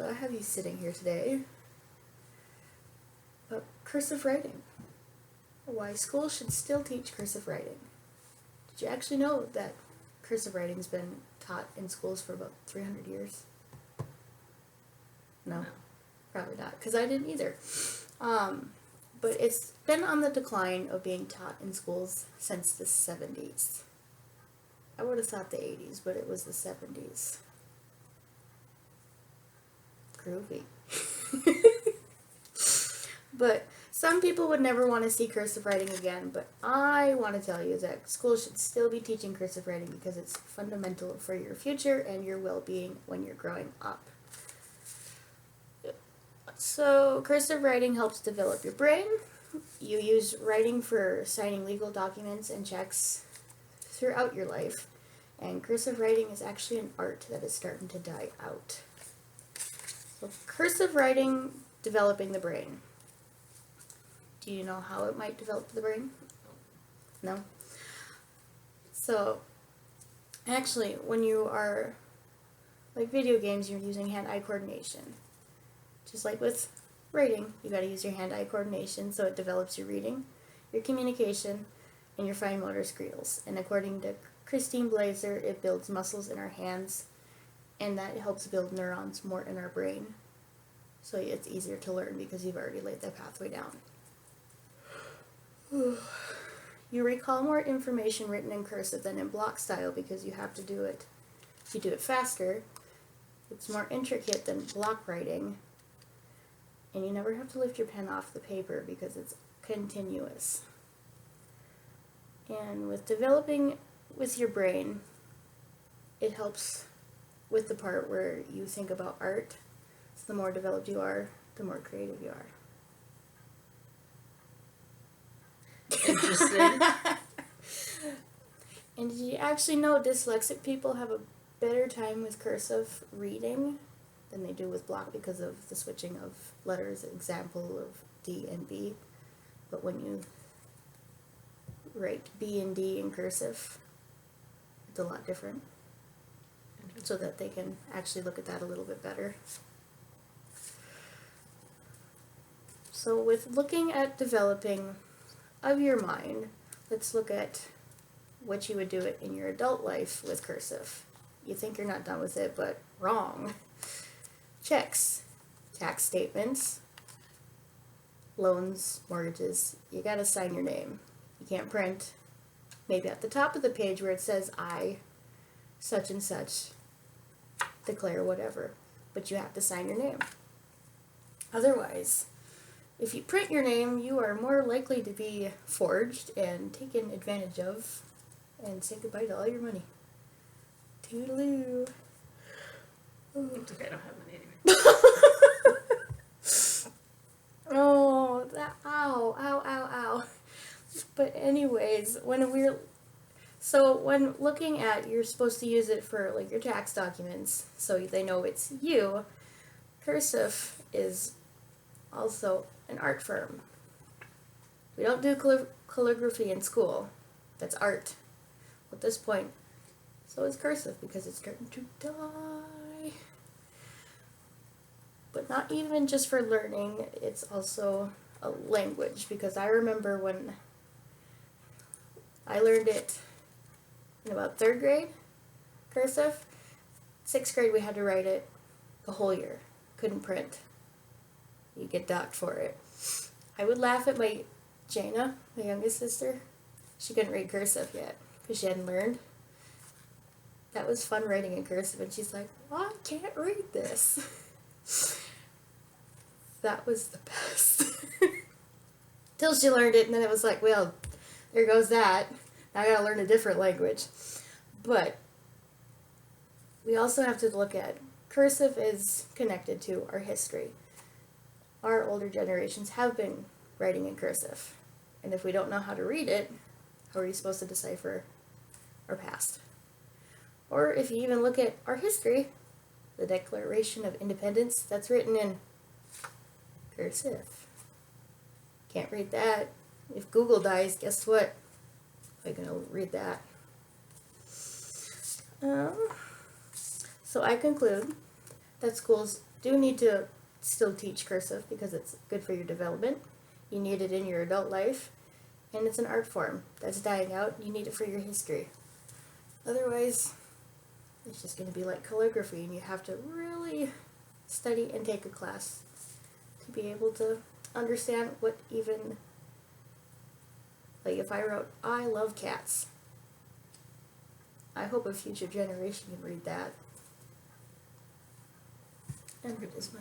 So I have you sitting here today about cursive writing. Why schools should still teach cursive writing. Did you actually know that cursive writing's been taught in schools for about 300 years? No, probably not, because I didn't either. But it's been on the decline of being taught in schools since the 70s. I would have thought the 80s, but it was the 70s. Groovy. But some people would never want to see cursive writing again, but I want to tell you that schools should still be teaching cursive writing because it's fundamental for your future and your well-being when you're growing up. So, cursive writing helps develop your brain. You use writing for signing legal documents and checks throughout your life, and cursive writing is actually an art that is starting to die out. So, cursive writing developing the brain. Do you know how it might develop the brain? No? So, actually, when you are, like video games, you're using hand-eye coordination. Just like with writing, you gotta use your hand-eye coordination so it develops your reading, your communication, and your fine motor skills. And according to Christine Blazer, it builds muscles in our hands, and that helps build neurons more in our brain. So it's easier to learn because you've already laid the pathway down. You recall more information written in cursive than in block style because you have to do it. You do it faster. It's more intricate than block writing. And you never have to lift your pen off the paper because it's continuous. And with developing with your brain, it helps with the part where you think about art. So the more developed you are, the more creative you are. Interesting. And did you actually know dyslexic people have a better time with cursive reading than they do with block because of the switching of letters, example of D and B. But when you write B and D in cursive, it's a lot different. So that they can actually look at that a little bit better. So with looking at developing of your mind, let's look at what you would do it in your adult life with cursive. You think you're not done with it, but wrong. Checks, tax statements, loans, mortgages, you gotta sign your name. You can't print. Maybe at the top of the page where it says I, such and such, declare whatever, but you have to sign your name. Otherwise, if you print your name, you are more likely to be forged and taken advantage of and say goodbye to all your money. Toodaloo. It's okay, I don't have money anyway. Oh, that, ow, ow, ow, ow. But anyways, when looking at, you're supposed to use it for like your tax documents so they know it's you. Cursive is also an art form. We don't do calligraphy in school. That's art. At this point, so is cursive because it's starting to die. But not even just for learning, it's also a language, because I remember when I learned it in about 3rd grade, cursive. 6th grade we had to write it the whole year. Couldn't print. You get docked for it. I would laugh at my Jana, my youngest sister. She couldn't read cursive yet because she hadn't learned. That was fun writing in cursive, and she's like, "Oh, I can't read this." That was the best. Till she learned it, and then it was like, well, there goes that. Now I gotta learn a different language. But we also have to look at cursive is connected to our history. Our older generations have been writing in cursive. And if we don't know how to read it, how are you supposed to decipher our past? Or if you even look at our history, the Declaration of Independence, that's written in cursive. Can't read that. If Google dies, guess what? I'm going to read that. So I conclude that schools do need to still teach cursive because it's good for your development. You need it in your adult life, and it's an art form that's dying out. You need it for your history. Otherwise, it's just going to be like calligraphy, and you have to really study and take a class to be able to understand what even, like if I wrote, I love cats, I hope a future generation can read that. And it is my